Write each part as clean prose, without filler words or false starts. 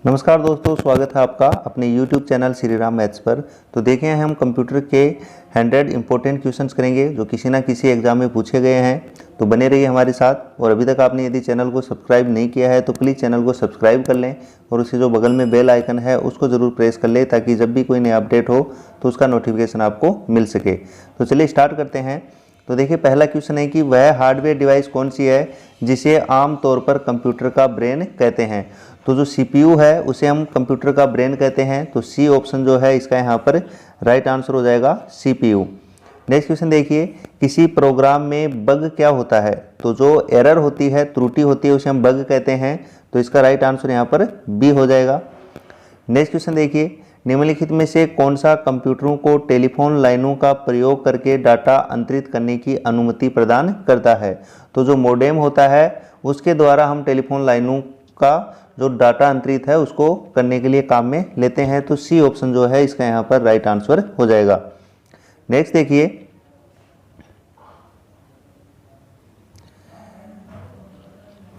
नमस्कार दोस्तों, स्वागत है आपका अपने YouTube channel Shri Ram maths पर। तो देखें हम कंप्यूटर के 100 इंपॉर्टेंट क्वेश्चंस करेंगे जो किसी ना किसी एग्जाम में पूछे गए हैं। तो बने रहिए हमारे साथ। और अभी तक आपने यदि चैनल को सब्सक्राइब नहीं किया है तो प्लीज़ चैनल को सब्सक्राइब कर लें और उसके जो बगल में बेल आइकन है उसको ज़रूर प्रेस कर लें ताकि जब भी कोई नया अपडेट हो तो उसका नोटिफिकेशन आपको मिल सके। तो चलिए स्टार्ट करते हैं। तो देखिए पहला क्वेश्चन है कि वह हार्डवेयर डिवाइस कौन सी है जिसे आम तौर पर कंप्यूटर का ब्रेन कहते हैं। तो जो CPU है उसे हम कंप्यूटर का ब्रेन कहते हैं। तो सी ऑप्शन जो है इसका यहाँ पर राइट आंसर हो जाएगा CPU। नेक्स्ट क्वेश्चन देखिए, किसी प्रोग्राम में बग क्या होता है। तो जो एरर होती है, त्रुटि होती है, उसे हम बग कहते हैं। तो इसका राइट आंसर यहाँ पर B हो जाएगा। नेक्स्ट क्वेश्चन देखिए, निम्नलिखित में से कौन सा कंप्यूटरों को टेलीफोन लाइनों का प्रयोग करके डाटा अंतरित करने की अनुमति प्रदान करता है। तो जो मोडेम होता है उसके द्वारा हम टेलीफोन लाइनों का जो डाटा अंतरित है उसको करने के लिए काम में लेते हैं। तो सी ऑप्शन जो है इसका यहाँ पर राइट आंसर हो जाएगा। नेक्स्ट देखिए,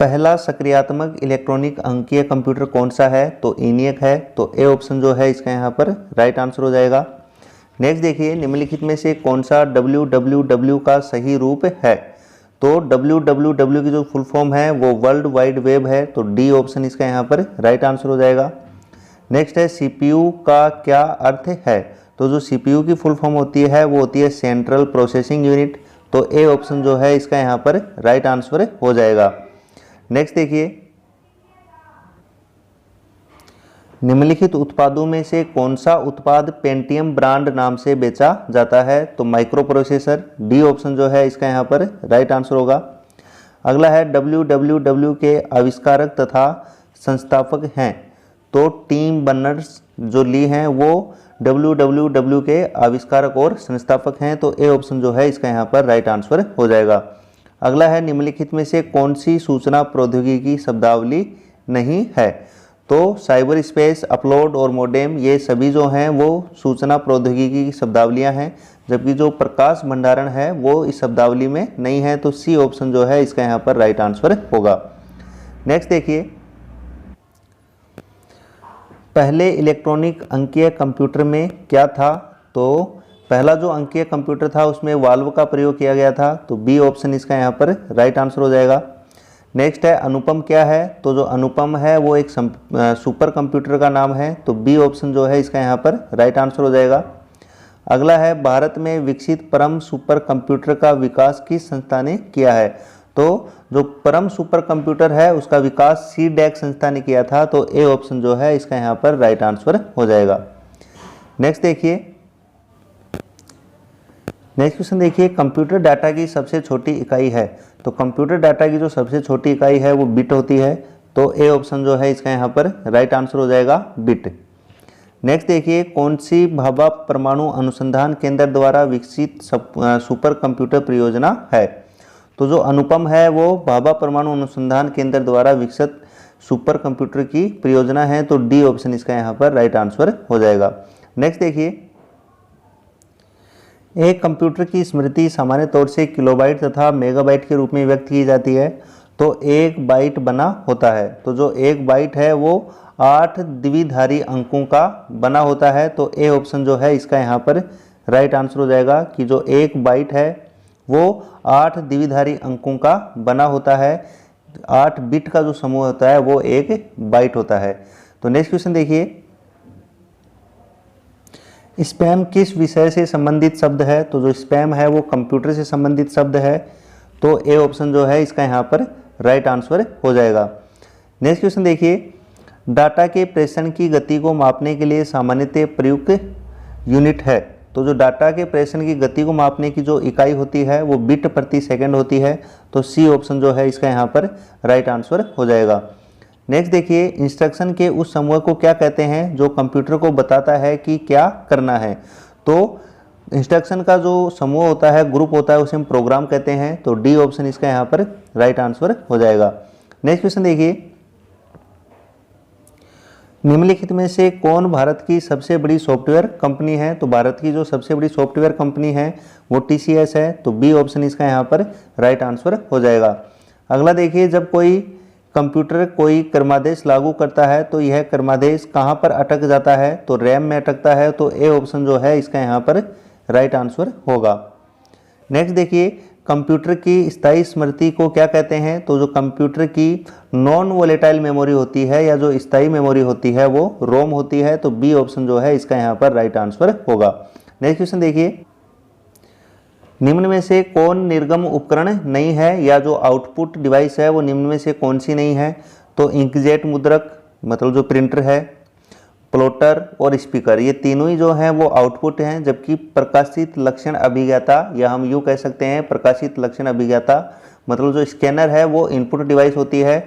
पहला सक्रियात्मक इलेक्ट्रॉनिक अंकीय कंप्यूटर कौन सा है। तो ENIAC है। तो ए ऑप्शन जो है इसका यहाँ पर राइट आंसर हो जाएगा। नेक्स्ट देखिए, निम्नलिखित में से कौन सा www का सही रूप है। तो www की जो फुल फॉर्म है वो वर्ल्ड वाइड वेब है। तो डी ऑप्शन इसका यहाँ पर राइट आंसर हो जाएगा। नेक्स्ट है CPU का क्या अर्थ है। तो जो CPU की फुल फॉर्म होती है वो होती है सेंट्रल प्रोसेसिंग यूनिट। तो ए ऑप्शन जो है इसका यहाँ पर राइट आंसर हो जाएगा। नेक्स्ट देखिए, निम्नलिखित उत्पादों में से कौन सा उत्पाद पेंटियम ब्रांड नाम से बेचा जाता है। तो माइक्रो प्रोसेसर। डी ऑप्शन जो है इसका यहाँ पर राइट आंसर होगा। अगला है www के आविष्कारक तथा संस्थापक हैं। तो टिम बर्नर्स जो ली हैं वो www के आविष्कारक और संस्थापक हैं। तो ए ऑप्शन जो है इसका यहाँ पर राइट आंसर हो जाएगा। अगला है, निम्नलिखित में से कौन सी सूचना प्रौद्योगिकी शब्दावली नहीं है। तो साइबर स्पेस, अपलोड और मोडेम ये सभी जो हैं वो सूचना प्रौद्योगिकी की शब्दावलियां हैं, जबकि जो प्रकाश भंडारण है वो इस शब्दावली में नहीं है। तो सी ऑप्शन जो है इसका यहाँ पर राइट आंसर होगा। नेक्स्ट देखिए, पहले इलेक्ट्रॉनिक अंकीय कंप्यूटर में क्या था। तो पहला जो अंकीय कंप्यूटर था उसमें वाल्व का प्रयोग किया गया था। तो बी ऑप्शन इसका यहाँ पर राइट आंसर हो जाएगा। नेक्स्ट है, अनुपम क्या है। तो जो अनुपम है वो एक सुपर कंप्यूटर का नाम है। तो बी ऑप्शन जो है इसका यहाँ पर राइट आंसर हो जाएगा। अगला है, भारत में विकसित परम सुपर कंप्यूटर का विकास किस संस्था ने किया है। तो जो परम सुपर कंप्यूटर है उसका विकास CDAC संस्था ने किया था। तो ए ऑप्शन जो है इसका यहाँ पर राइट आंसर हो जाएगा। नेक्स्ट देखिए, नेक्स्ट क्वेश्चन देखिए, कंप्यूटर डाटा की सबसे छोटी इकाई है। तो कंप्यूटर डाटा की जो सबसे छोटी इकाई है वो बिट होती है। तो ए ऑप्शन जो है इसका यहाँ पर राइट आंसर हो जाएगा, बिट। नेक्स्ट देखिए, कौन सी भाभा परमाणु अनुसंधान केंद्र द्वारा विकसित सुपर कंप्यूटर परियोजना है। तो जो अनुपम है वो भाभा परमाणु अनुसंधान केंद्र द्वारा विकसित सुपर कंप्यूटर की परियोजना है। तो डी ऑप्शन इसका यहाँ पर राइट आंसर हो जाएगा। नेक्स्ट देखिए, एक कंप्यूटर की स्मृति सामान्य तौर से किलोबाइट तथा मेगाबाइट के रूप में व्यक्त की जाती है। तो एक बाइट बना होता है। तो जो एक बाइट है वो 8 द्विधारी अंकों का बना होता है। तो ए ऑप्शन जो है इसका यहाँ पर राइट आंसर हो जाएगा कि जो एक बाइट है वो 8 द्विधारी अंकों का बना होता है। 8 बिट का जो समूह होता है वो एक बाइट होता है। तो नेक्स्ट क्वेश्चन देखिए, स्पैम किस विषय से संबंधित शब्द है। तो जो स्पैम है वो कंप्यूटर से संबंधित शब्द है। तो ए ऑप्शन जो है इसका यहाँ पर राइट आंसर हो जाएगा। नेक्स्ट क्वेश्चन देखिए, डाटा के प्रेषण की गति को मापने के लिए सामान्यतः प्रयुक्त यूनिट है। तो जो डाटा के प्रेषण की गति को मापने की जो इकाई होती है वो बिट प्रति सेकंड होती है। तो सी ऑप्शन जो है इसका यहाँ पर राइट आंसर हो जाएगा। नेक्स्ट देखिए, इंस्ट्रक्शन के उस समूह को क्या कहते हैं जो कंप्यूटर को बताता है कि क्या करना है। तो इंस्ट्रक्शन का जो समूह होता है, ग्रुप होता है, उसे हम प्रोग्राम कहते हैं। तो डी ऑप्शन इसका यहाँ पर राइट आंसर हो जाएगा। नेक्स्ट क्वेश्चन देखिए, निम्नलिखित में से कौन भारत की सबसे बड़ी सॉफ्टवेयर कंपनी है। तो भारत की जो सबसे बड़ी सॉफ्टवेयर कंपनी है वो TCS है। तो बी ऑप्शन इसका यहाँ पर राइट आंसर हो जाएगा। अगला देखिए, जब कोई कंप्यूटर कोई क्रमादेश लागू करता है तो यह क्रमादेश कहाँ पर अटक जाता है, तो रैम में अटकता है। तो ए ऑप्शन जो है इसका यहाँ पर राइट आंसर होगा। नेक्स्ट देखिए, कंप्यूटर की स्थायी स्मृति को क्या कहते हैं, तो जो कंप्यूटर की नॉन वोलेटाइल मेमोरी होती है या जो स्थायी मेमोरी होती है वो रोम होती है। तो बी ऑप्शन जो है इसका यहाँ पर राइट आंसर होगा। नेक्स्ट क्वेश्चन देखिए, निम्न में से कौन निर्गम उपकरण नहीं है या जो आउटपुट डिवाइस है वो निम्न में से कौन सी नहीं है, तो इंकजेट मुद्रक मतलब जो प्रिंटर है, प्लॉटर और स्पीकर, ये तीनों ही जो हैं वो आउटपुट हैं, जबकि प्रकाशित लक्षण अभिज्ञाता या हम यूँ कह सकते हैं प्रकाशित लक्षण अभिज्ञाता मतलब जो स्कैनर है वो इनपुट डिवाइस होती है।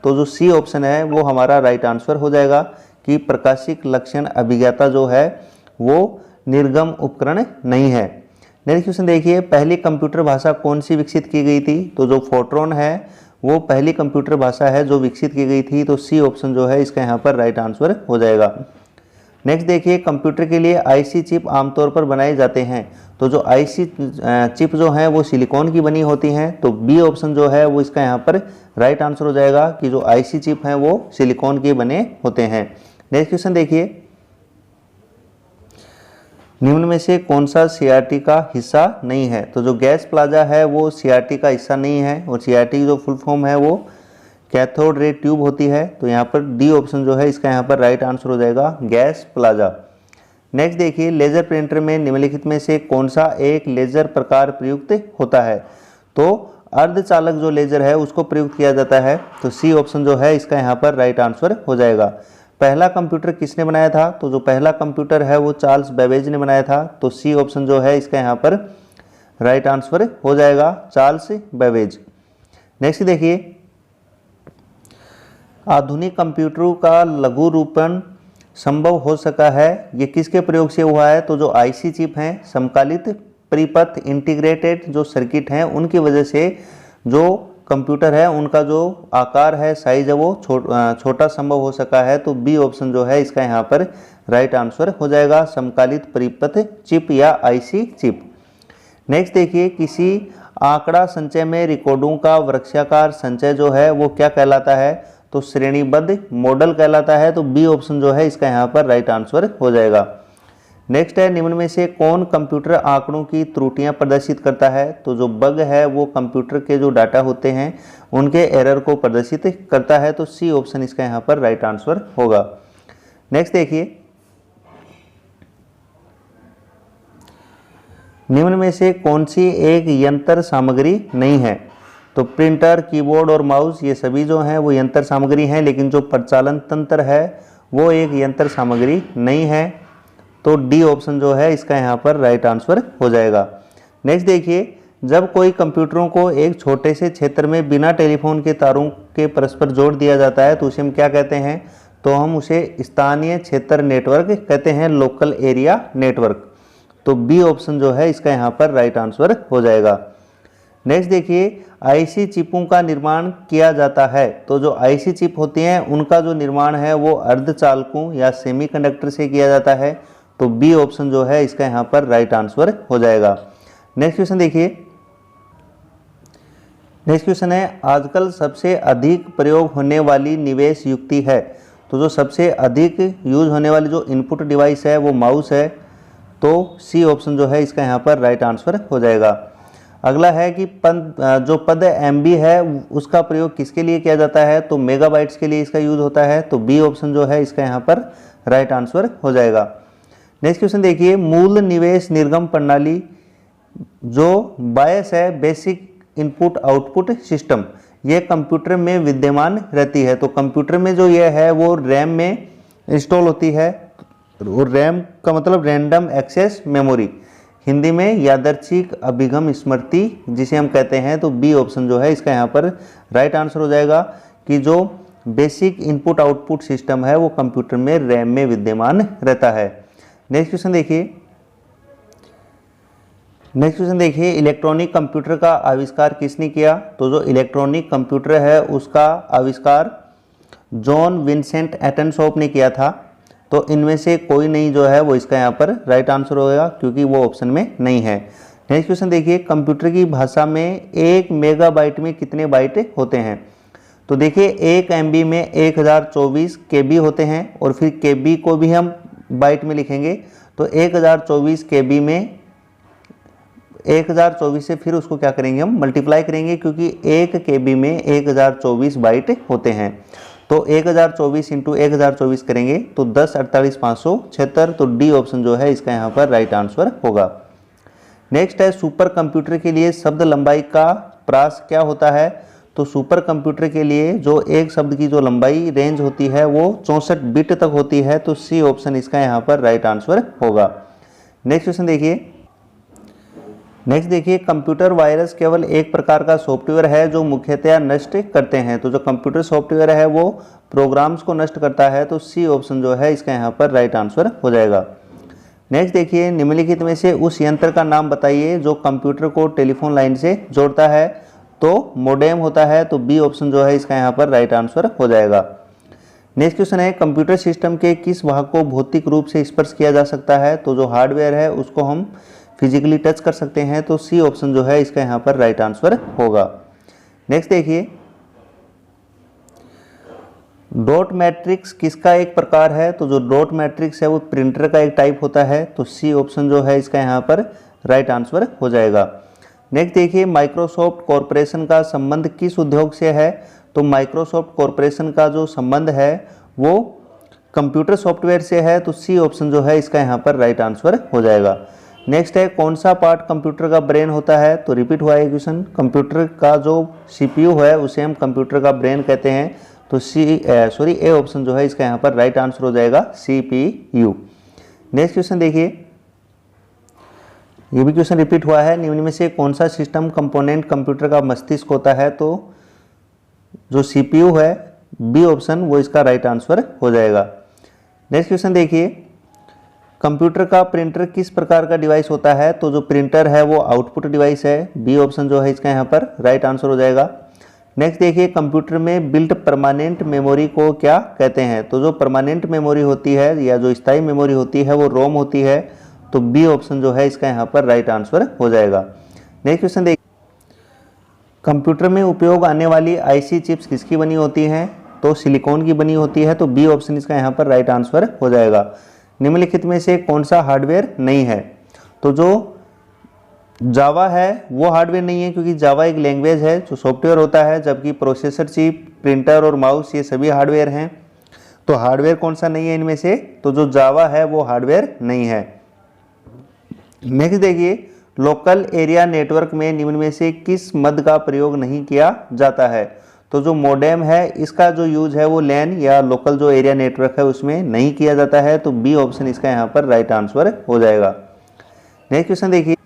तो जो सी ऑप्शन है वो हमारा राइट आंसर हो जाएगा कि प्रकाशित लक्षण अभिज्ञाता जो है वो निर्गम उपकरण नहीं है। नेक्स्ट क्वेश्चन देखिए, पहली कंप्यूटर भाषा कौन सी विकसित की गई थी, तो जो फोर्ट्रॉन है वो पहली कंप्यूटर भाषा है जो विकसित की गई थी। तो सी ऑप्शन जो है इसका यहाँ पर राइट आंसर हो जाएगा। नेक्स्ट देखिए, कंप्यूटर के लिए आईसी चिप आमतौर पर बनाए जाते हैं। तो जो आईसी चिप जो है वो सिलिकॉन की बनी होती हैं। तो बी ऑप्शन जो है वो इसका यहाँ पर राइट आंसर हो जाएगा कि जो आईसी चिप हैं वो सिलिकॉन के बने होते हैं। नेक्स्ट क्वेश्चन देखिए, निम्न में से कौन सा सीआरटी का हिस्सा नहीं है, तो जो गैस प्लाजा है वो सीआरटी का हिस्सा नहीं है और सीआरटी की जो फुल फॉर्म है वो कैथोड रे ट्यूब होती है। तो यहाँ पर डी ऑप्शन जो है इसका यहाँ पर राइट आंसर हो जाएगा, गैस प्लाजा। नेक्स्ट देखिए, लेजर प्रिंटर में निम्नलिखित में से कौन सा एक लेजर प्रकार प्रयुक्त होता है, तो अर्धचालक जो लेजर है उसको प्रयुक्त किया जाता है। तो सी ऑप्शन जो है इसका यहाँ पर राइट आंसर हो जाएगा। पहला कंप्यूटर किसने बनाया था, तो जो पहला कंप्यूटर है वो चार्ल्स बेबेज ने बनाया था। तो सी ऑप्शन जो है इसका यहाँ पर राइट आंसर हो जाएगा, चार्ल्स बेबेज। नेक्स्ट देखिए, आधुनिक कंप्यूटरों का लघु रूपण संभव हो सका है, ये किसके प्रयोग से हुआ है, तो जो आईसी चिप हैं, समकालित परिपथ इंटीग्रेटेड जो सर्किट हैं उनकी वजह से जो कंप्यूटर है उनका जो आकार है, साइज है वो छोटा संभव हो सका है। तो बी ऑप्शन जो है इसका यहाँ पर राइट आंसर हो जाएगा, समकालित परिपथ चिप या आईसी चिप। नेक्स्ट देखिए, किसी आंकड़ा संचय में रिकॉर्डों का वृक्षाकार संचय जो है वो क्या कहलाता है, तो श्रेणीबद्ध मॉडल कहलाता है। तो बी ऑप्शन जो है इसका यहाँ पर राइट आंसर हो जाएगा। नेक्स्ट है, निम्न में से कौन कंप्यूटर आंकड़ों की त्रुटियां प्रदर्शित करता है, तो जो बग है वो कंप्यूटर के जो डाटा होते हैं उनके एरर को प्रदर्शित करता है। तो सी ऑप्शन इसका यहाँ पर राइट आंसर होगा। नेक्स्ट देखिए, निम्न में से कौन सी एक यंत्र सामग्री नहीं है, तो प्रिंटर, कीबोर्ड और माउस ये सभी जो हैं वो यंत्र सामग्री हैं, लेकिन जो प्रचालन तंत्र है वो एक यंत्र सामग्री नहीं है। तो डी ऑप्शन जो है इसका यहाँ पर राइट आंसर हो जाएगा। नेक्स्ट देखिए, जब कोई कंप्यूटरों को एक छोटे से क्षेत्र में बिना टेलीफोन के तारों के परस्पर जोड़ दिया जाता है तो उसे हम क्या कहते हैं, तो हम उसे स्थानीय क्षेत्र नेटवर्क कहते हैं, लोकल एरिया नेटवर्क। तो बी ऑप्शन जो है इसका यहाँ पर राइट आंसर हो जाएगा। नेक्स्ट देखिए, आईसी चिपों का निर्माण किया जाता है, तो जो आईसी चिप होती हैं उनका जो निर्माण है वो अर्धचालकों या सेमीकंडक्टर से किया जाता है। तो बी ऑप्शन जो है इसका यहाँ पर राइट आंसर हो जाएगा। नेक्स्ट क्वेश्चन देखिए, नेक्स्ट क्वेश्चन है, आजकल सबसे अधिक प्रयोग होने वाली निवेश युक्ति है, तो जो सबसे अधिक यूज होने वाली जो इनपुट डिवाइस है वो माउस है। तो सी ऑप्शन जो है इसका यहाँ पर राइट आंसर हो जाएगा। अगला है कि जो पद एमबी है उसका प्रयोग किसके लिए किया जाता है, तो मेगाबाइट्स के लिए इसका यूज होता है। तो बी ऑप्शन जो है इसका यहाँ पर राइट आंसर हो जाएगा। नेक्स्ट क्वेश्चन देखिए, मूल निवेश निर्गम प्रणाली जो बायस है, बेसिक इनपुट आउटपुट सिस्टम, ये कंप्यूटर में विद्यमान रहती है। तो कंप्यूटर में जो ये है वो रैम में इंस्टॉल होती है, और रैम का मतलब रैंडम एक्सेस मेमोरी, हिंदी में यादृच्छिक अभिगम स्मृति जिसे हम कहते हैं। तो बी ऑप्शन जो है इसका यहाँ पर राइट आंसर हो जाएगा कि जो बेसिक इनपुट आउटपुट सिस्टम है वो कंप्यूटर में रैम में विद्यमान रहता है। नेक्स्ट क्वेश्चन देखिए, इलेक्ट्रॉनिक कंप्यूटर का आविष्कार किसने किया, तो जो इलेक्ट्रॉनिक कंप्यूटर है उसका आविष्कार जॉन विंसेंट एटनसॉप ने किया था। तो इनमें से कोई नहीं जो है वो इसका यहाँ पर राइट आंसर होगा, क्योंकि वो ऑप्शन में नहीं है। नेक्स्ट क्वेश्चन देखिए, कंप्यूटर की भाषा में 1 मेगाबाइट में कितने बाइट होते हैं, तो देखिए 1 MB में 1024 KB होते हैं और फिर KB को भी हम बाइट में लिखेंगे। तो 1024 KB में 1024 से फिर उसको क्या करेंगे हम मल्टीप्लाई करेंगे, क्योंकि 1 KB में 1024 बाइट होते हैं। तो 1024 इंटू 1024 करेंगे तो 10 48 576। तो डी ऑप्शन जो है इसका यहाँ पर राइट आंसर होगा। नेक्स्ट है सुपर कंप्यूटर के लिए शब्द लंबाई का प्रास क्या होता है। तो सुपर कंप्यूटर के लिए जो एक शब्द की जो लंबाई रेंज होती है वो 64 बिट तक होती है। तो सी ऑप्शन इसका यहाँ पर राइट आंसर होगा। नेक्स्ट क्वेश्चन देखिए। नेक्स्ट देखिए, कंप्यूटर वायरस केवल एक प्रकार का सॉफ्टवेयर है जो मुख्यतया नष्ट करते हैं। तो जो कंप्यूटर सॉफ्टवेयर है वो प्रोग्राम्स को नष्ट करता है। तो सी ऑप्शन जो है इसका यहाँ पर राइट आंसर हो जाएगा। नेक्स्ट देखिए, निम्नलिखित में से उस यंत्र का नाम बताइए जो कंप्यूटर को टेलीफोन लाइन से जोड़ता है। तो मोडेम होता है। तो बी ऑप्शन जो है इसका यहाँ पर राइट आंसर हो जाएगा। नेक्स्ट क्वेश्चन है, कंप्यूटर सिस्टम के किस भाग को भौतिक रूप से स्पर्श किया जा सकता है। तो जो हार्डवेयर है उसको हम फिजिकली टच कर सकते हैं। तो सी ऑप्शन जो है इसका यहाँ पर राइट आंसर होगा। नेक्स्ट देखिए, डॉट मैट्रिक्स किसका एक प्रकार है। तो जो डॉट मैट्रिक्स है वो प्रिंटर का एक टाइप होता है। तो सी ऑप्शन जो है इसका यहाँ पर राइट आंसर हो जाएगा। नेक्स्ट देखिए, माइक्रोसॉफ्ट कॉरपोरेशन का संबंध किस उद्योग से है। तो माइक्रोसॉफ्ट कॉरपोरेशन का जो संबंध है वो कंप्यूटर सॉफ्टवेयर से है। तो सी ऑप्शन जो है इसका यहाँ पर राइट आंसर हो जाएगा। नेक्स्ट है, कौन सा पार्ट कंप्यूटर का ब्रेन होता है। तो रिपीट हुआ है क्वेश्चन। कंप्यूटर का जो CPU है उसे हम कंप्यूटर का ब्रेन कहते हैं। तो ए ऑप्शन जो है इसका यहाँ पर राइट आंसर हो जाएगा CPU। नेक्स्ट क्वेश्चन देखिए, ये भी क्वेश्चन रिपीट हुआ है। निम्न में से कौन सा सिस्टम कंपोनेंट कंप्यूटर का मस्तिष्क होता है। तो जो CPU है बी ऑप्शन वो इसका राइट आंसर हो जाएगा। नेक्स्ट क्वेश्चन देखिए, कंप्यूटर का प्रिंटर किस प्रकार का डिवाइस होता है। तो जो प्रिंटर है वो आउटपुट डिवाइस है। बी ऑप्शन जो है इसका यहाँ पर राइट आंसर हो जाएगा। नेक्स्ट देखिए, कंप्यूटर में बिल्ट परमानेंट मेमोरी को क्या कहते हैं। तो जो परमानेंट मेमोरी होती है या जो स्थायी मेमोरी होती है वो रोम होती है। तो बी ऑप्शन जो है इसका यहाँ पर राइट आंसर हो जाएगा। नेक्स्ट क्वेश्चन देखिए, कंप्यूटर में उपयोग आने वाली IC चिप्स किसकी बनी होती हैं। तो सिलिकॉन की बनी होती है। तो बी ऑप्शन इसका यहाँ पर राइट आंसर हो जाएगा। निम्नलिखित में से कौन सा हार्डवेयर नहीं है। तो जो जावा है वो हार्डवेयर नहीं है, क्योंकि जावा एक लैंग्वेज है जो सॉफ्टवेयर होता है, जबकि प्रोसेसर चिप, प्रिंटर और माउस ये सभी हार्डवेयर हैं। तो हार्डवेयर कौन सा नहीं है इनमें से। तो जो जावा है वो हार्डवेयर नहीं है। नेक्स्ट देखिए, लोकल एरिया नेटवर्क में निम्न में से किस मद का प्रयोग नहीं किया जाता है। तो जो मोडेम है इसका जो यूज है वो लैन या लोकल जो एरिया नेटवर्क है उसमें नहीं किया जाता है। तो बी ऑप्शन इसका यहाँ पर राइट आंसर हो जाएगा। नेक्स्ट क्वेश्चन देखिए,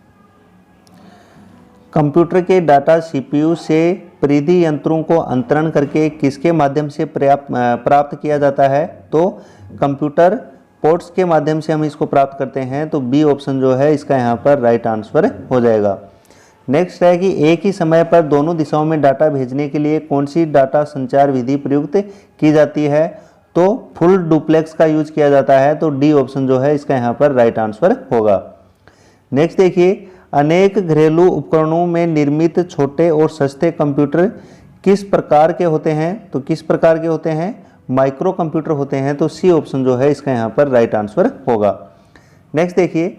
कंप्यूटर के डाटा CPU से परिधि यंत्रों को अंतरण करके किसके माध्यम से प्राप्त किया जाता है। तो कंप्यूटर पोर्ट्स के माध्यम से हम इसको प्राप्त करते हैं। तो बी ऑप्शन जो है इसका यहाँ पर राइट आंसर हो जाएगा। नेक्स्ट है कि एक ही समय पर दोनों दिशाओं में डाटा भेजने के लिए कौन सी डाटा संचार विधि प्रयुक्त की जाती है। तो फुल डुप्लेक्स का यूज किया जाता है। तो डी ऑप्शन जो है इसका यहाँ पर राइट आंसर होगा। नेक्स्ट देखिए, अनेक घरेलू उपकरणों में निर्मित छोटे और सस्ते कंप्यूटर किस प्रकार के होते हैं। तो किस प्रकार के होते हैं, माइक्रो कंप्यूटर होते हैं। तो सी ऑप्शन जो है इसका यहाँ पर राइट आंसर होगा। नेक्स्ट देखिए,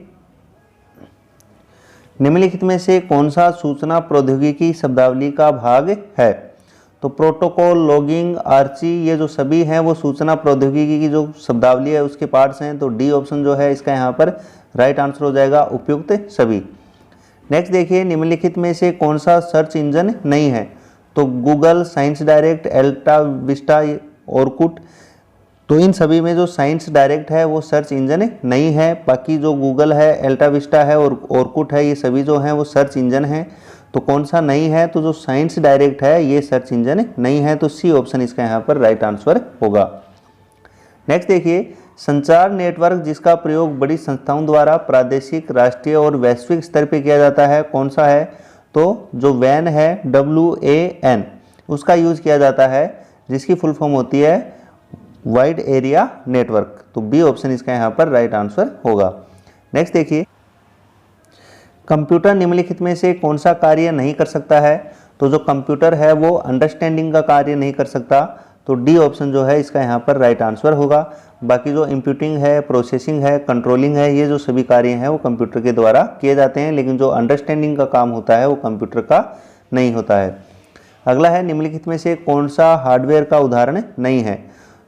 निम्नलिखित में से कौन सा सूचना प्रौद्योगिकी शब्दावली का भाग है। तो प्रोटोकॉल, लॉगिंग, आर्ची ये जो सभी हैं वो सूचना प्रौद्योगिकी की जो शब्दावली है उसके पार्ट्स हैं। तो डी ऑप्शन जो है इसका यहाँ पर राइट आंसर हो जाएगा, उपयुक्त सभी। नेक्स्ट देखिए, निम्नलिखित में से कौन सा सर्च इंजन नहीं है। तो Google, science direct, Elta Vista, Orkut. तो इन सभी में जो साइंस डायरेक्ट है वो सर्च इंजन नहीं है। बाकी जो गूगल है, एल्टा विस्टा है और ऑरकुट है ये सभी जो हैं वो सर्च इंजन हैं। तो कौन सा नहीं है। तो जो साइंस डायरेक्ट है ये सर्च इंजन नहीं है। तो सी ऑप्शन इसका यहाँ पर राइट आंसर होगा। नेक्स्ट देखिए, संचार नेटवर्क जिसका प्रयोग बड़ी संस्थाओं द्वारा प्रादेशिक, राष्ट्रीय और वैश्विक स्तर पर किया जाता है कौन सा है। तो जो WAN है, WAN, उसका यूज किया जाता है, जिसकी फुल फॉर्म होती है वाइड एरिया नेटवर्क। तो बी ऑप्शन इसका यहाँ पर राइट आंसर होगा। नेक्स्ट देखिए, कंप्यूटर निम्नलिखित में से कौन सा कार्य नहीं कर सकता है। तो जो कंप्यूटर है वो अंडरस्टैंडिंग का कार्य नहीं कर सकता, तो डी ऑप्शन जो है इसका यहाँ पर राइट आंसर होगा। बाकी जो इंप्यूटिंग है, प्रोसेसिंग है, कंट्रोलिंग है, ये जो सभी कार्य हैं वो कंप्यूटर के द्वारा किए जाते हैं, लेकिन जो अंडरस्टैंडिंग का काम होता है वो कंप्यूटर का नहीं होता है। अगला है निम्नलिखित में से कौन सा हार्डवेयर का उदाहरण नहीं है।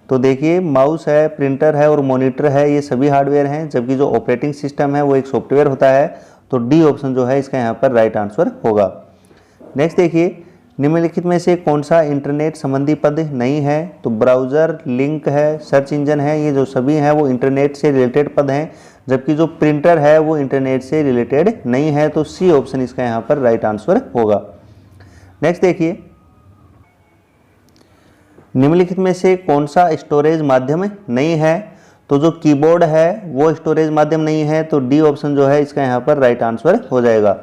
तो देखिए माउस है, प्रिंटर है और मॉनिटर है, ये सभी हार्डवेयर हैं, जबकि जो ऑपरेटिंग सिस्टम है वो एक सॉफ्टवेयर होता है, तो डी ऑप्शन जो है इसका यहाँ पर राइट आंसर होगा। नेक्स्ट देखिए निम्नलिखित में से कौन सा इंटरनेट संबंधी पद नहीं है। तो ब्राउज़र, लिंक है, सर्च इंजन है, ये जो सभी हैं वो इंटरनेट से रिलेटेड पद हैं, जबकि जो प्रिंटर है वो इंटरनेट से रिलेटेड नहीं है, तो सी ऑप्शन इसका यहाँ पर राइट आंसर होगा। नेक्स्ट देखिए निम्नलिखित में से कौन सा स्टोरेज माध्यम नहीं है। तो जो कीबोर्ड है वो स्टोरेज माध्यम नहीं है, तो डी ऑप्शन जो है इसका यहाँ पर राइट आंसर हो जाएगा।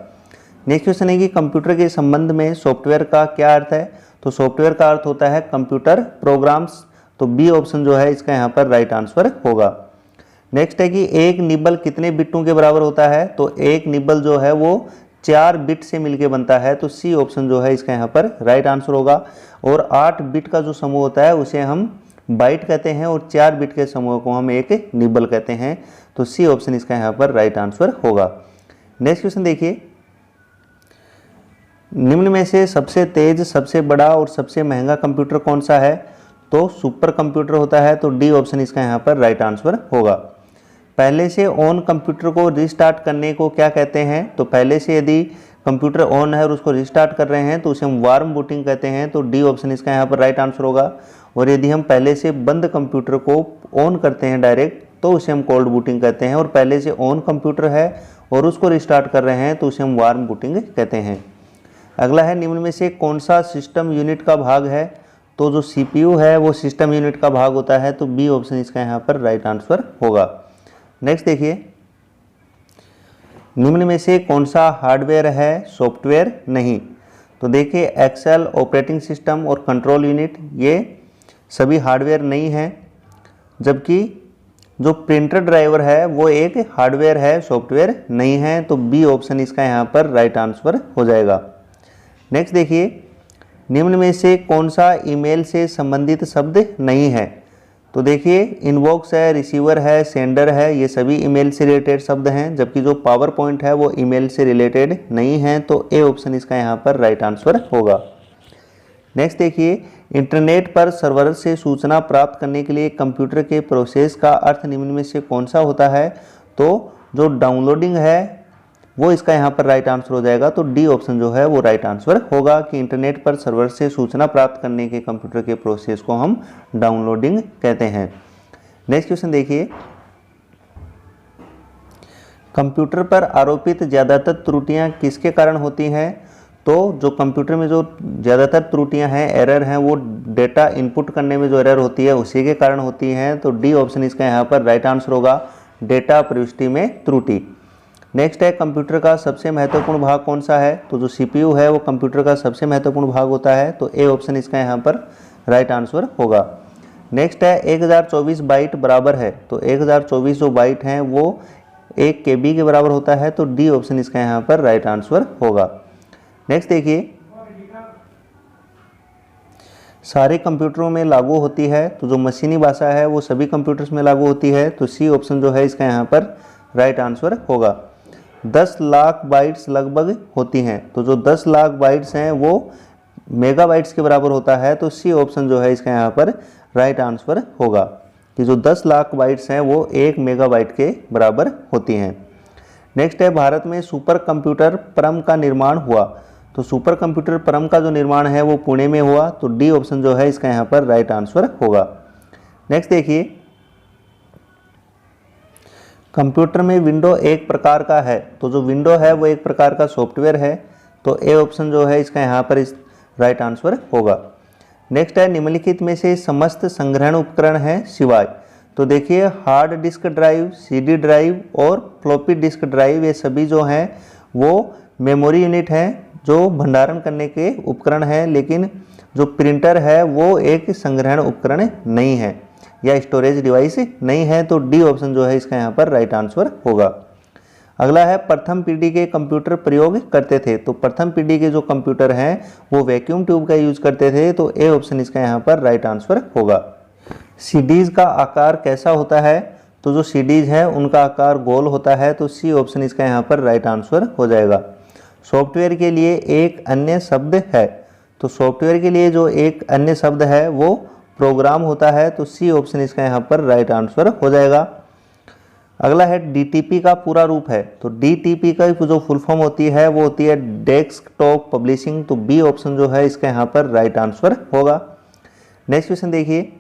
नेक्स्ट क्वेश्चन है कि कंप्यूटर के संबंध में सॉफ्टवेयर का क्या अर्थ है। तो सॉफ्टवेयर का अर्थ होता है कंप्यूटर प्रोग्राम्स, तो बी ऑप्शन जो है इसका यहाँ पर राइट आंसर होगा। नेक्स्ट है कि एक निबल कितने बिट्टों के बराबर होता है। तो एक निबल जो है वो 4 बिट से मिलके बनता है, तो सी ऑप्शन जो है इसका यहाँ पर राइट आंसर होगा। और 8 बिट का जो समूह होता है उसे हम बाइट कहते हैं, और 4 बिट के समूह को हम एक निबल कहते हैं, तो सी ऑप्शन इसका यहाँ पर राइट आंसर होगा। नेक्स्ट क्वेश्चन देखिए निम्न में से सबसे तेज, सबसे बड़ा और सबसे महंगा कंप्यूटर कौन सा है। तो सुपर कंप्यूटर होता है, तो डी ऑप्शन इसका यहाँ पर राइट आंसर होगा। पहले से ऑन कंप्यूटर को रिस्टार्ट करने को क्या कहते हैं। तो पहले से यदि कंप्यूटर ऑन है और उसको रिस्टार्ट कर रहे हैं तो उसे हम वार्म बूटिंग कहते हैं, तो डी ऑप्शन इसका यहाँ पर राइट आंसर होगा। और यदि हम पहले से बंद कंप्यूटर को ऑन करते हैं डायरेक्ट, तो उसे हम कोल्ड बूटिंग कहते हैं। और पहले से ऑन कंप्यूटर है और उसको रिस्टार्ट कर रहे हैं तो उसे हम वार्म बूटिंग कहते हैं। अगला है निम्न में से कौन सा सिस्टम यूनिट का भाग है। तो जो सीपीयू है वो सिस्टम यूनिट का भाग होता है, तो बी ऑप्शन इसका यहाँ पर राइट आंसर होगा। नेक्स्ट देखिए निम्न में से कौन सा हार्डवेयर है, सॉफ्टवेयर नहीं। तो देखिए एक्सेल, ऑपरेटिंग सिस्टम और कंट्रोल यूनिट ये सभी हार्डवेयर नहीं हैं, जबकि जो प्रिंटर ड्राइवर है वो एक हार्डवेयर है, सॉफ्टवेयर नहीं है, तो बी ऑप्शन इसका यहाँ पर राइट आंसर हो जाएगा। नेक्स्ट देखिए निम्न में से कौन सा ईमेल से संबंधित शब्द नहीं है। तो देखिए इनबॉक्स है, रिसीवर है, सेंडर है, ये सभी ईमेल से रिलेटेड शब्द हैं, जबकि जो पावर पॉइंट है वो ईमेल से रिलेटेड नहीं है, तो ए ऑप्शन इसका यहाँ पर राइट आंसर होगा। नेक्स्ट देखिए इंटरनेट पर सर्वर से सूचना प्राप्त करने के लिए कंप्यूटर के प्रोसेस का अर्थ निम्न में से कौन सा होता है। तो जो डाउनलोडिंग है वो इसका यहाँ पर राइट आंसर हो जाएगा, तो डी ऑप्शन जो है वो राइट आंसर होगा कि इंटरनेट पर सर्वर से सूचना प्राप्त करने के कंप्यूटर के प्रोसेस को हम डाउनलोडिंग कहते हैं। नेक्स्ट क्वेश्चन देखिए कंप्यूटर पर आरोपित ज़्यादातर त्रुटियां किसके कारण होती हैं। तो जो कंप्यूटर में जो ज़्यादातर त्रुटियां हैं, एरर हैं, वो डेटा इनपुट करने में जो एरर होती है उसी के कारण होती हैं, तो डी ऑप्शन इसका यहाँ पर राइट आंसर होगा, डेटा प्रविष्टि में त्रुटि। नेक्स्ट है कंप्यूटर का सबसे महत्वपूर्ण भाग कौन सा है। तो जो सीपीयू है वो कंप्यूटर का सबसे महत्वपूर्ण भाग होता है, तो ए ऑप्शन इसका यहाँ पर राइट आंसर होगा। नेक्स्ट है 1024 बाइट बराबर है। तो 1024 जो बाइट हैं वो 1 KB के बराबर होता है, तो डी ऑप्शन इसका यहाँ पर राइट आंसर होगा। नेक्स्ट देखिए सारे कंप्यूटरों में लागू होती है, तो जो मशीनी भाषा है वो सभी कंप्यूटर्स में लागू होती है, तो सी ऑप्शन जो है इसका यहाँ पर राइट आंसर होगा। 10 लाख बाइट्स लगभग होती हैं, तो जो 10 लाख बाइट्स हैं वो मेगाबाइट्स के बराबर होता है, तो सी ऑप्शन जो है इसका यहाँ पर राइट आंसर होगा कि जो 10 लाख बाइट्स हैं वो 1 मेगाबाइट के बराबर होती हैं। नेक्स्ट है भारत में सुपर कंप्यूटर परम का निर्माण हुआ। तो सुपर कंप्यूटर परम का जो निर्माण है वो पुणे में हुआ, तो डी ऑप्शन जो है इसका यहाँ पर राइट आंसर होगा। नेक्स्ट देखिए कंप्यूटर में विंडो एक प्रकार का है, तो जो विंडो है वो एक प्रकार का सॉफ्टवेयर है, तो ए ऑप्शन जो है इसका यहाँ पर इस राइट आंसर होगा। नेक्स्ट है निम्नलिखित में से समस्त संग्रहण उपकरण हैं सिवाय। तो देखिए hard disk drive, CD drive और फ्लॉपी डिस्क ड्राइव ये सभी जो हैं वो मेमोरी यूनिट हैं, जो भंडारण करने के उपकरण हैं, लेकिन जो प्रिंटर है वो एक संग्रहण उपकरण नहीं है या स्टोरेज डिवाइस नहीं है, तो डी ऑप्शन जो है इसका यहाँ पर राइट आंसर होगा। अगला है प्रथम पीढ़ी के कंप्यूटर प्रयोग करते थे, तो प्रथम पीढ़ी के जो कंप्यूटर हैं वो वैक्यूम ट्यूब का यूज करते थे, तो ए ऑप्शन इसका यहाँ पर राइट आंसर होगा। सीडीज का आकार कैसा होता है, तो जो सीडीज है उनका आकार गोल होता है, तो सी ऑप्शन इसका यहाँ पर राइट आंसर हो जाएगा। सॉफ्टवेयर के लिए एक अन्य शब्द है, तो सॉफ्टवेयर के लिए जो एक अन्य शब्द है वो प्रोग्राम होता है, तो सी ऑप्शन इसका यहाँ पर राइट आंसर हो जाएगा। अगला है डीटीपी का पूरा रूप है, तो डीटीपी का जो फुल फॉर्म होती है वो होती है डेस्कटॉप पब्लिशिंग, तो बी ऑप्शन जो है इसका यहाँ पर राइट आंसर होगा। नेक्स्ट क्वेश्चन देखिए,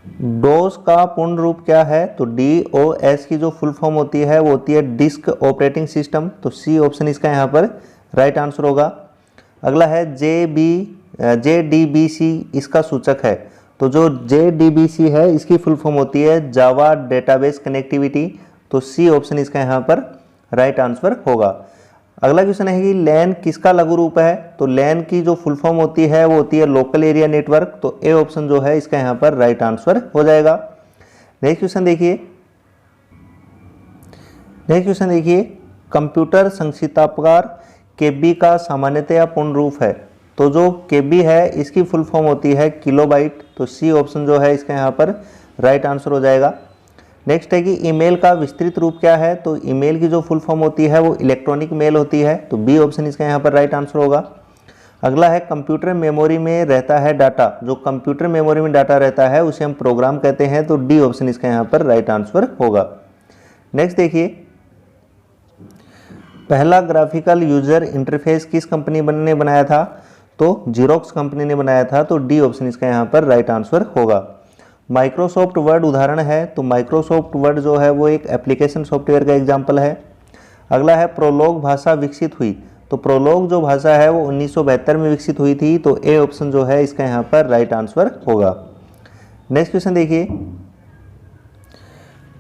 डोस का पूर्ण रूप क्या है, तो DOS की जो फुल फॉर्म होती है वो होती है डिस्क ऑपरेटिंग सिस्टम, तो सी ऑप्शन इसका यहाँ पर राइट आंसर होगा। अगला है JDBC इसका सूचक है, तो जो JDBC है इसकी फुल फॉर्म होती है जावा डेटाबेस कनेक्टिविटी, तो सी ऑप्शन इसका यहाँ पर राइट आंसर होगा। अगला क्वेश्चन है कि लैन किसका लघु रूप है, तो लैन की जो फुल फॉर्म होती है वो होती है लोकल एरिया नेटवर्क, तो ए ऑप्शन जो है इसका यहाँ पर राइट आंसर हो जाएगा। नेक्स्ट क्वेश्चन देखिए, कंप्यूटर संक्षिप्ताकार केबी का सामान्यतया पूर्ण रूप है, तो जो केबी है इसकी फुल फॉर्म होती है किलोबाइट, तो सी ऑप्शन जो है इसका यहाँ पर राइट आंसर हो जाएगा। नेक्स्ट है कि ईमेल का विस्तृत रूप क्या है, तो ईमेल की जो फुल फॉर्म होती है वो इलेक्ट्रॉनिक मेल होती है, तो बी ऑप्शन इसका यहाँ पर राइट आंसर होगा। अगला है कंप्यूटर मेमोरी में रहता है डाटा, जो कंप्यूटर मेमोरी में डाटा रहता है उसे हम प्रोग्राम कहते हैं, तो डी ऑप्शन इसका यहाँ पर राइट आंसर होगा। नेक्स्ट देखिए, पहला ग्राफिकल यूजर इंटरफेस किस कंपनी ने बनाया था, तो जीरोक्स कंपनी ने बनाया था, तो डी ऑप्शन इसका यहाँ पर राइट आंसर होगा। माइक्रोसॉफ्ट वर्ड उदाहरण है, तो माइक्रोसॉफ्ट वर्ड जो है वो एक एप्लीकेशन सॉफ्टवेयर का एग्जाम्पल है। अगला है प्रोलोग भाषा विकसित हुई, तो प्रोलोग जो भाषा है वो 1972 में विकसित हुई थी, तो ए ऑप्शन जो है इसका यहाँ पर राइट आंसर होगा। नेक्स्ट क्वेश्चन देखिए,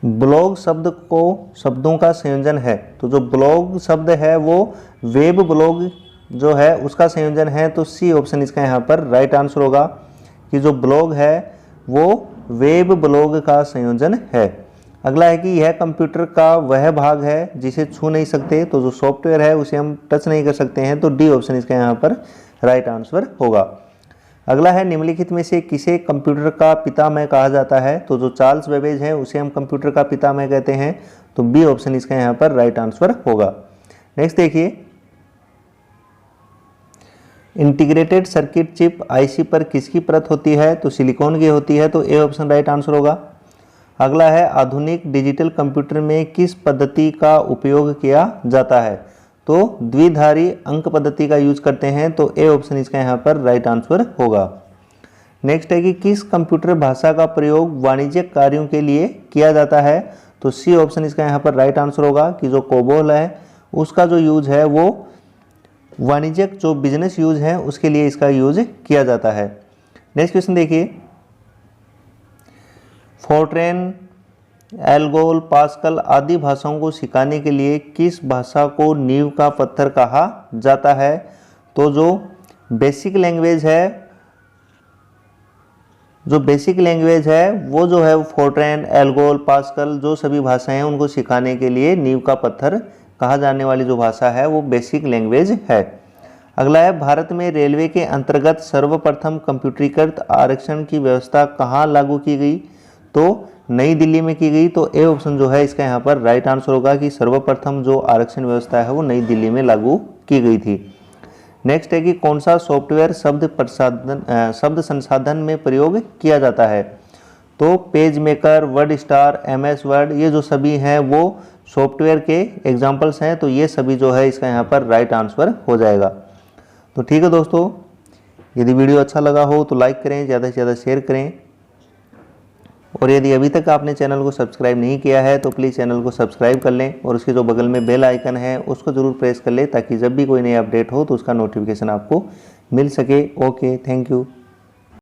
ब्लॉग शब्दों का संयोजन है, तो जो ब्लॉग शब्द है वो वेब ब्लॉग जो है उसका संयोजन है, तो सी ऑप्शन इसका यहाँ पर राइट आंसर होगा कि जो ब्लॉग है वो वेब ब्लॉग का संयोजन है। अगला है कि यह कंप्यूटर का वह भाग है जिसे छू नहीं सकते, तो जो सॉफ्टवेयर है उसे हम टच नहीं कर सकते हैं, तो डी ऑप्शन इसका यहाँ पर राइट आंसर होगा। अगला है निम्नलिखित में से किसे कंप्यूटर का पितामह कहा जाता है, तो जो चार्ल्स बेबेज है उसे हम कंप्यूटर का पितामह कहते हैं, तो बी ऑप्शन इसका यहाँ पर राइट आंसर होगा। नेक्स्ट देखिए, इंटीग्रेटेड सर्किट चिप आईसी पर किसकी परत होती है, तो सिलिकॉन की होती है, तो ए ऑप्शन राइट आंसर होगा। अगला है आधुनिक डिजिटल कंप्यूटर में किस पद्धति का उपयोग किया जाता है, तो द्विधारी अंक पद्धति का यूज करते हैं, तो ए ऑप्शन इसका यहाँ पर राइट आंसर होगा। नेक्स्ट है कि किस कंप्यूटर भाषा का प्रयोग वाणिज्यिक कार्यों के लिए किया जाता है, तो सी ऑप्शन इसका यहाँ पर राइट आंसर होगा कि जो कोबोल है उसका जो यूज है वो वाणिज्यिक जो बिजनेस यूज है उसके लिए इसका यूज किया जाता है। नेक्स्ट क्वेश्चन देखिए, फोर्ट्रेन, एल्गोल, पास्कल आदि भाषाओं को सिखाने के लिए किस भाषा को नींव का पत्थर कहा जाता है, तो जो बेसिक लैंग्वेज है वो जो है फोर्ट्रेन, एल्गोल, पास्कल जो सभी भाषाएं हैं उनको सिखाने के लिए नींव का पत्थर कहा जाने वाली जो भाषा है वो बेसिक लैंग्वेज है। अगला है भारत में रेलवे के अंतर्गत सर्वप्रथम कंप्यूटरीकृत आरक्षण की व्यवस्था कहाँ लागू की गई, तो नई दिल्ली में की गई, तो ए ऑप्शन जो है इसका यहाँ पर राइट आंसर होगा कि सर्वप्रथम जो आरक्षण व्यवस्था है वो नई दिल्ली में लागू की गई थी। नेक्स्ट है कि कौन सा सॉफ्टवेयर शब्द संसाधन में प्रयोग किया जाता है, तो page maker, word star, MS word ये जो सभी हैं वो सॉफ्टवेयर के एग्जाम्पल्स हैं, तो ये सभी जो है इसका यहाँ पर राइट आंसर हो जाएगा। तो ठीक है दोस्तों, यदि वीडियो अच्छा लगा हो तो लाइक करें, ज़्यादा से ज़्यादा शेयर करें, और यदि अभी तक आपने चैनल को सब्सक्राइब नहीं किया है तो प्लीज़ चैनल को सब्सक्राइब कर लें और उसके जो बगल में बेल आइकन है उसको ज़रूर प्रेस कर लें ताकि जब भी कोई नई अपडेट हो तो उसका नोटिफिकेशन आपको मिल सके। Okay, thank you.